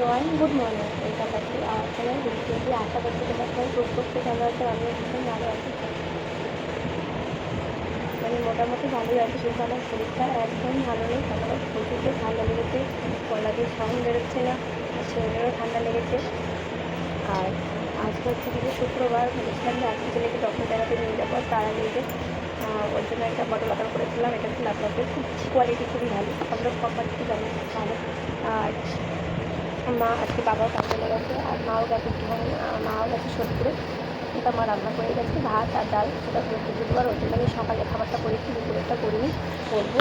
Everyone, good morning. Welcome back to our channel ভিডিওটি। আশা করছি তোমরা সবাই খুব ভালো আছে। আমিও ভীষণ ভালো আছি, মানে মোটামুটি ভালোই আছে, কিন্তু আমার শরীরটা একদম ভালো নেই। সকালে প্রচুর ঠান্ডা লেগেছে, গলা দিয়ে সাউন্ড বেরোচ্ছে না, আর শরীরেরও ঠান্ডা লেগেছে। আর আজকে হচ্ছে কিছু শুক্রবার, ভেবেছিলাম যে আজকে ছেলেকে ডক্টর দেখাতে নিয়ে যাবো। তার আগে যে ওর জন্য একটা বটল অর্ডার করেছিলাম। এটা হচ্ছে ল্যাপটপের খুব কোয়ালিটি খুবই ভালো, আমরা কোম্পানিটি জানি ভালো। আর মা আজকে বাবাও কাজ চলে গেছে, আর মাও গেছে মাও গেছে সোদপুরে। কিন্তু আমার রান্না করে গেছে ভাত আর ডাল, সেটা বুধবার। ওই জন্য আমি সকালে খাবারটা করেছি, দুপুরেরটা করিনি, করবো।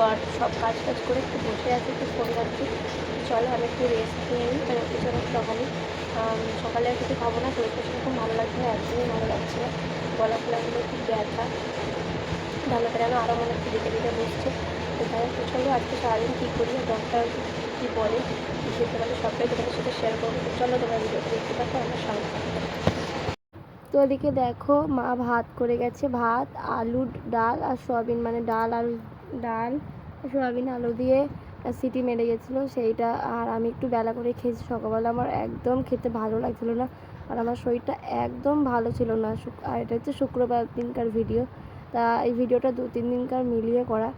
আর সব কাজ করে একটু বসে আছি, একটু ফোন করছি। চলো আমি একটু রেস্ট নিয়ে নিই, কারণ পিছনে তখনই সকালে আর কিছু খাবো না। শরীরটা সেরকম ভালো লাগছে না, একদমই ভালো লাগছে না। গলা ফলাগুলো খুব ব্যথা, ভালো করে আরও মনে হচ্ছে দিতে দিতে বসছে। তো যাই হোক, চলো আজকে সারাদিন কী করি, ডক্টর কী বলে, কী খেতে পারে, সবটাই তোমাদের সাথে শেয়ার করবো। তো চলো তোমরা ভিডিওটা দেখতে থাকো, আমার সঙ্গে থাকো। তো এদিকে দেখো, মা ভাত করে গেছে, ভাত আলু ডাল আর সয়াবিন, মানে ডাল সয়াবিন আলু দিয়ে সিটি মেরে গেছিলো সেইটা। আর আমি একটু বেলা করে খেয়েছি সকালবেলা। আমার একদম খেতে ভালো লাগছিলো না, আর আমার শরীরটা একদম ভালো ছিল না। আর এটা হচ্ছে শুক্রবার দিনকার ভিডিও, তা এই ভিডিওটা 2-3 দিনকার মিলিয়ে করা।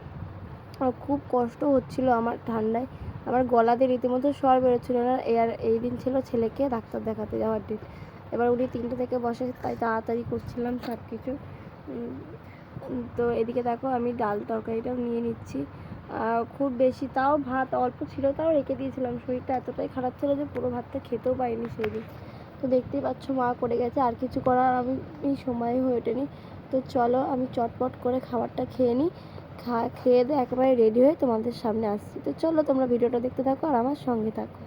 আর খুব কষ্ট হচ্ছিল আমার ঠান্ডায়, আমার গলা দিয়ে রীতিমতো স্বর বেরোচ্ছিলো না। আর এই দিন ছিল ছেলেকে ডাক্তার দেখাতে যাওয়ার দিন। এবার উনি 3টে থেকে বসে, তাই তাড়াতাড়ি করছিলাম সব কিছু। তো এদিকে দেখো আমি ডাল তরকারিটাও নিয়ে নিচ্ছি। খুব বেশি, তাও ভাত অল্প ছিল, তাও রেখে দিয়েছিলাম। শরীরটা এতটাই খারাপ ছিল যে পুরো ভাতটা খেতেও পাইনি সেই দিন। তো দেখতেই পাচ্ছ মা করে গেছে, আর কিছু করার আমি সময় হয়ে ওঠেনি। তো চলো আমি চটপট করে খাবারটা খেয়ে নিই, খেয়ে দিয়ে একেবারে রেডি হয়ে তোমাদের সামনে আসছি। তো চলো তোমরা ভিডিওটা দেখতে থাকো আর আমার সঙ্গে থাকো।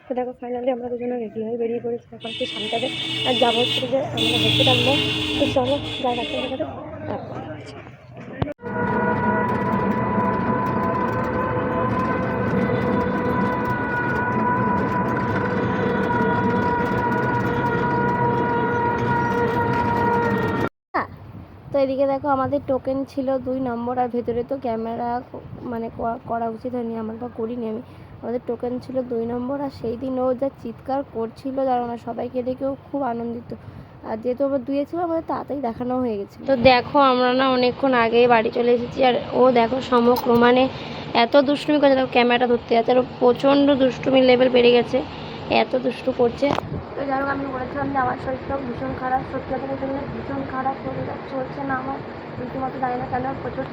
তো দেখো ফাইনালি আমরা দুজনে রেডি হয়ে বেরিয়ে পড়েছি এখন কি সামটাতে, আর যাবো হচ্ছে যে আমরা হসপিটাল নেই। তো চলো যাই ডাক্তার দেখাতে। তো এদিকে দেখো আমাদের টোকেন ছিল 2 নম্বর, আর ভেতরে তো ক্যামেরা মানে করা উচিত হয়নি আমার, বা করিনি আমি। আমাদের টোকেন ছিল 2 নম্বর, আর সেই দিন ও যা চিৎকার করছিল জানো না, সবাইকে দেখেও খুব আনন্দিত। আর যেহেতু আমরা 2-এ ছিল, আমাদের তাড়াতাড়ি দেখানো হয়ে গেছে। তো দেখো আমরা না অনেকক্ষণ আগেই বাড়ি চলে এসেছি, আর ও দেখো সমক্রমাণে এত দুষ্টুমি করছে, দেখো ক্যামেরাটা ধরতে যাচ্ছে, আর প্রচণ্ড দুষ্টুমির লেভেল বেড়ে গেছে, এত দুষ্টু করছে। তো যাই হোক, আমি বলেছিলাম যে আমার শরীরটাও ভীষণ খারাপ, সত্যি কথা বলতে গেলে ভীষণ খারাপ। শরীরটা চলছে না আমার রীতিমতো, জানি না কেন, প্রচুর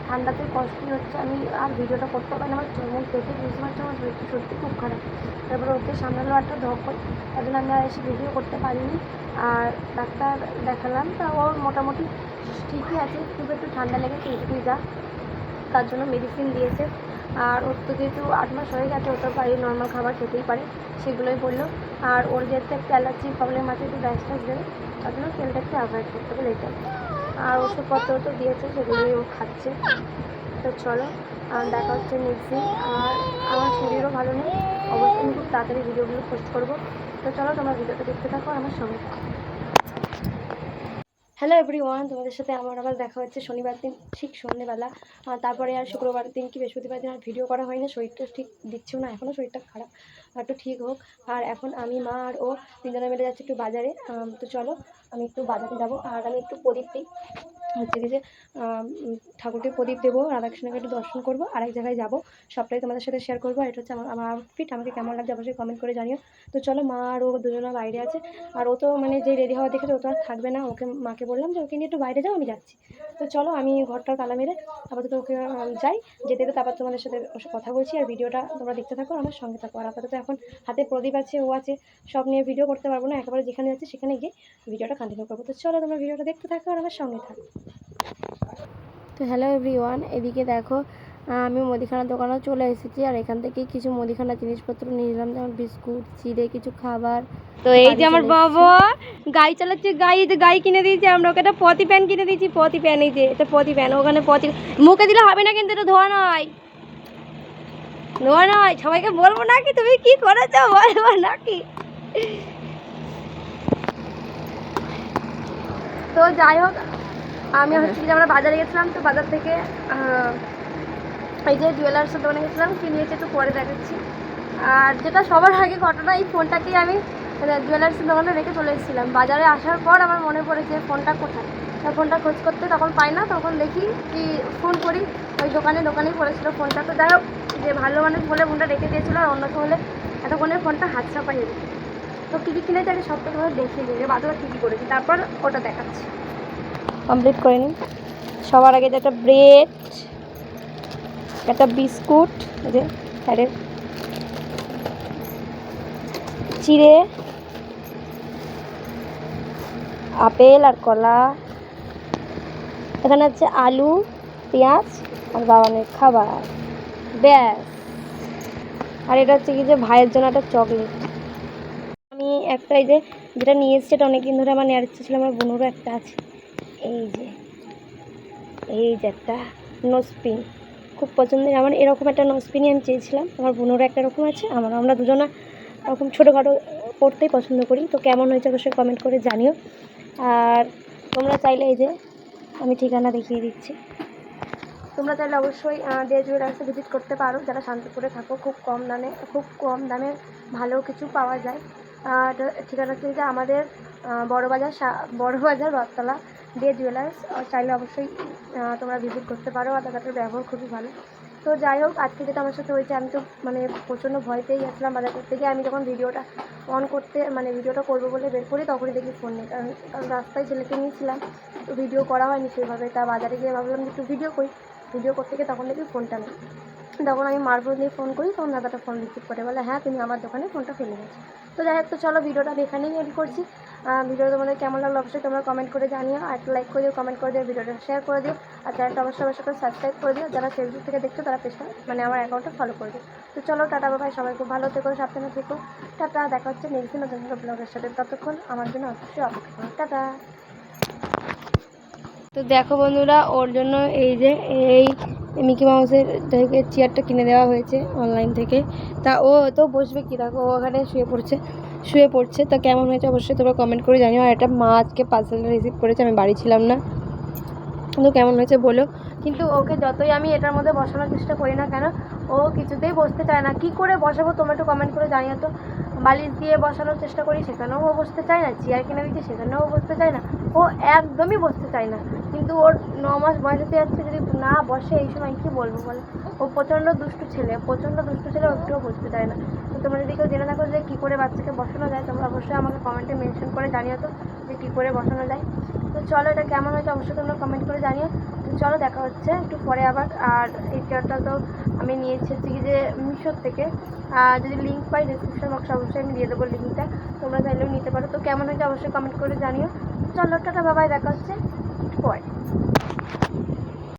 ঠান্ডাতে কষ্টই হচ্ছে। আমি আর ভিডিওটা করতে পারি না, আমার চোখ দেখে বুঝতে পারছি আমার শরীরটা সত্যি খুব খারাপ। তারপরে ওকে সামলালো একটা ধকল, তার জন্য আমি আর এসে ভিডিও করতে পারিনি। আর ডাক্তার দেখালাম, তা ওর মোটামুটি ঠিকই আছে, খুব একটু ঠান্ডা লেগেছে একটুই যা, তার জন্য মেডিসিন দিয়েছে। আর ওর তো যেহেতু 8 মাস হয়ে গেছে, ওর তো বাড়ির নর্মাল খাবার খেতেই পারে, সেগুলোই বললো। আর ওর যেহেতু একটা অ্যালার্জির প্রবলেম আছে, একটু গ্যাস ট্যাস দেবে, তার জন্য তেলটা একটু অ্যাভয়েড করতে হবে, এটাই। আর ওষুধপত্র তো দিয়েছে, সেগুলোই ও খাচ্ছে। তো চলো দেখা হচ্ছে নেক্সট দিন। আর আমার শরীরও ভালো নেই, অবশ্যই আমি খুব তাড়াতাড়ি ভিডিওগুলো পোস্ট করবো। তো চলো তোমরা ভিডিওটা দেখতে থাকো, আমার সঙ্গে থাকো। হ্যালো এভরিওয়ান, তোমাদের সাথে আমার আবার দেখা হচ্ছে শনিবার দিন ঠিক সন্ধ্যেবেলা। তারপরে আর শুক্রবার দিন কি বৃহস্পতিবার দিন আর ভিডিও করা হয় না, শরীরটা ঠিক দিচ্ছেও না, এখনও শরীরটা খারাপ, একটু ঠিক হোক। আর এখন আমি মা আর ও 3জনে মিলে যাচ্ছি একটু বাজারে। তো চলো আমি একটু বাজারে যাবো, আর আমি একটু প্রদীপ দিই, হচ্ছে কি যে ঠাকুরকে প্রদীপ দেবো, রাধাকৃষ্ণকে একটু দর্শন করবো, আর এক জায়গায় যাবো, সবটাই তোমাদের সাথে শেয়ার করবো। আর এটা হচ্ছে আমার আউটফিট, আমাকে কেমন লাগছে অবশ্যই কমেন্ট করে জানিও। তো চলো মা আর ও দুজনে বাইরে আছে, আর ও তো মানে যে রেডি হওয়া দেখেছে ও তো আর থাকবে না, ওকে মাকে বললাম যে ওকে নিয়ে একটু বাইরে যাও, আমি যাচ্ছি। তো চলো আমি ঘরটার তালা মেরে আপাতত ওকে যাই, যেতে যেতে তারপর তোমাদের সাথে কথা বলছি, আর ভিডিওটা তোমরা দেখতে থাকো, আমার সঙ্গে থাকো। আর আপাতত এখন হাতে প্রদীপ আছে, ও আছে, সব নিয়ে ভিডিও করতে পারবো না, একেবারে যেখানে যাচ্ছে সেখানে গিয়ে ভিডিওটা কন্টিনিউ করবো। তো চলো তোমরা ভিডিওটা দেখতে থাকো আর আমার সঙ্গে থাকো। তো হ্যালো এভরিওয়ান, এদিকে দেখো আমি মুদিখানার দোকানেও চলে এসেছি, আর এখান থেকে কিছু মুদিখানার জিনিসপত্র নিয়ে নিলাম, যেমন বিস্কুট, চিড়ে, কিছু খাবার। তো এই যে আমার বাবা গাড়ি চালাচ্ছে, গাড়ি কিনে দিয়েছে, আমরা ওকে একটা পতি প্যান কিনে দিয়েছি, পতি প্যান, এই যে এটা পতি প্যান, ওখানে পতি মুখে দিলে হবে না, কিন্তু এটা ধোয়া নয়, সবাইকে বলবো নাকি তুমি কি করেছো, বলবো নাকি? তো যাই হোক, আমি হচ্ছে যে আমরা বাজারে গেছিলাম, তো বাজার থেকে এই যে জুয়েলার্সের দোকানে গেছিলাম, কি নিয়েছি একটু পরে দেখাচ্ছি। আর যেটা সবার আগে ঘটনা, এই ফোনটাকেই আমি জুয়েলার্সের দোকানে রেখে চলে এসেছিলাম। বাজারে আসার পর আমার মনে পড়েছে ফোনটা কোথায়। ফোনটা খোঁজ করতে তখন পাই না, তখন দেখি কি ফোন করি ওই দোকানেই পড়েছিল ফোনটা। তো যাই হোক, যে ভালো মানুষ বলে ফোনটা রেখে দিয়েছিলো, আর অন্য কেউ হলে এতক্ষণে ফোনটা হাত ছাপা হয়ে যেত। তো কী কী কিনেছি আগে সবটা তোমার দেখিয়ে দিই, যে বাজারে কী কী করেছি, তারপর ওটা দেখাচ্ছি। কমপ্লিট করে নিই। সবার আগে যে একটা ব্রেড, একটা বিস্কুট, এই যে স্যারের চিড়ে, আপেল আর কলা, এখানে হচ্ছে আলু, পেঁয়াজ আর বাবানের খাবার, ব্যাস। আর এটা হচ্ছে কি যে ভাইয়ের জন্য একটা চকলেট। আমি একটা এই যে যেটা নিয়ে এসেছি, এটা অনেকদিন ধরে আমার নেওয়ার ইচ্ছে ছিল, আমার বোনেরও একটা আছে। এই যে একটা নোজপিন, খুব পছন্দের আমার। এরকম একটা নোজপিনই আমি চেয়েছিলাম। আমার বোনেরও একটা রকম আছে, আমরা দুজনা এরকম ছোটোখাটো পড়তেই পছন্দ করি। তো কেমন হয়েছে অবশ্যই কমেন্ট করে জানিও। আর তোমরা চাইলে এই যে আমি ঠিকানা দেখিয়ে দিচ্ছি, তোমরা চাইলে অবশ্যই ডে জুয়েলার্সে ভিজিট করতে পারো যারা শান্তিপুরে থাকো। খুব কম দামে ভালো কিছু পাওয়া যায়। ঠিকানা হচ্ছে যে আমাদের বড়বাজার রথতলা ডে জুয়েলার্স। চাইলে অবশ্যই তোমরা ভিজিট করতে পারো। আর দাদাটার ব্যবহার খুবই ভালো। তো যাই হোক, আজকে যেটা আমার সাথে হয়েছে, আমি তো প্রচণ্ড ভয় পেয়ে গেছিলাম বাজার করতে গিয়ে। আমি যখন ভিডিওটা ভিডিওটা করবো বলে বের করি, তখনই দেখি ফোন নেই। কারণ রাস্তায় ছেলেকে নিয়েছিলাম, তো ভিডিও করা হয়নি সেভাবে। তা বাজারে গিয়ে ভাবলাম একটু ভিডিও করতে গিয়ে তখন দেখি ফোনটা নেই। তখন আমি মারবো দিয়ে ফোন করি, তখন দাদাটা ফোন রিসিভ করে বলে, হ্যাঁ তুমি আমার দোকানে ফোনটা ফেলে গেছো। তো যাই হোক, তো চলো ভিডিওটা আমি এখানেই এড করছি। ভিডিওটা তোমাদের কেমন লাগলো অবশ্যই তোমরা কমেন্ট করে জানিও। আর একটা লাইক করে দিও, কমেন্ট করে দিও, ভিডিওটা শেয়ার করে দিও। আর চ্যানেলটা অবশ্যই করে সাবস্ক্রাইব করে দিও। যারা ফেসবুক থেকে দেখছো তারা পেজটা আমার অ্যাকাউন্টে ফলো করে দিও। তো চলো, টাটা বাবাই, সবাই খুব ভালো থেকো, সাবধানে থেকো। টাটা, দেখা হচ্ছে নেক্সট দিন নতুন ব্লগের সাথে। ততক্ষণ আমার জন্য অবশ্যই অপেক্ষা করো। টাটা। তো দেখো বন্ধুরা, ওর জন্য এই যে এই মিকি মাউসের চেয়ারটা কিনে দেওয়া হয়েছে অনলাইন থেকে। তা ও তো বসবে কি, দেখো ও ওখানে শুয়ে পড়ছে। তা কেমন হয়েছে অবশ্যই তোমরা কমেন্ট করে জানিও। আর একটা মা আজকে পার্সেলটা রিসিভ করেছে, আমি বাড়ি ছিলাম না। কিন্তু কেমন হয়েছে বলো। কিন্তু ওকে যতই আমি এটার মধ্যে বসানোর চেষ্টা করি না কেন, ও কিছুতেই বসতে চায় না। কি করে বসাবো তোমরা একটু কমেন্ট করে জানিও তো। বালিশ দিয়ে বসানোর চেষ্টা করি, সেখানেও ও বসতে চায় না। চেয়ার কিনে দিচ্ছি, সেখানেও ও বসতে চায় না। ও একদমই বসতে চায় না। কিন্তু ওর 9 মাস বয়স হতে যাচ্ছে, যদি না বসে এই সময় কী বলবো বলো। ও প্রচণ্ড দুষ্টু ছেলে, ও একটুও বসতে চায় না। তো তোমরা যদি কেউ জেনে থাকো যে কী করে বাচ্চাকে বসানো যায়, তোমরা অবশ্যই আমাকে কমেন্টে মেনশন করে জানিও তো যে কী করে বসানো যায়। তো চলো, এটা কেমন হয়েছে অবশ্যই তোমরা কমেন্ট করে জানিও। তো চলো, দেখা হচ্ছে একটু পরে আবার। আর এই চেয়ারটা তো আমি নিয়েছি হচ্ছে কি যে মিশোর থেকে। যদি লিঙ্ক পাই ডিসক্রিপশন বক্সে অবশ্যই আমি দিয়ে দেবো লিঙ্কটা, তোমরা চাইলেও নিতে পারো। তো কেমন হয়েছে অবশ্যই কমেন্ট করে জানিও। চলো, টাটা বাবাই, দেখা হচ্ছে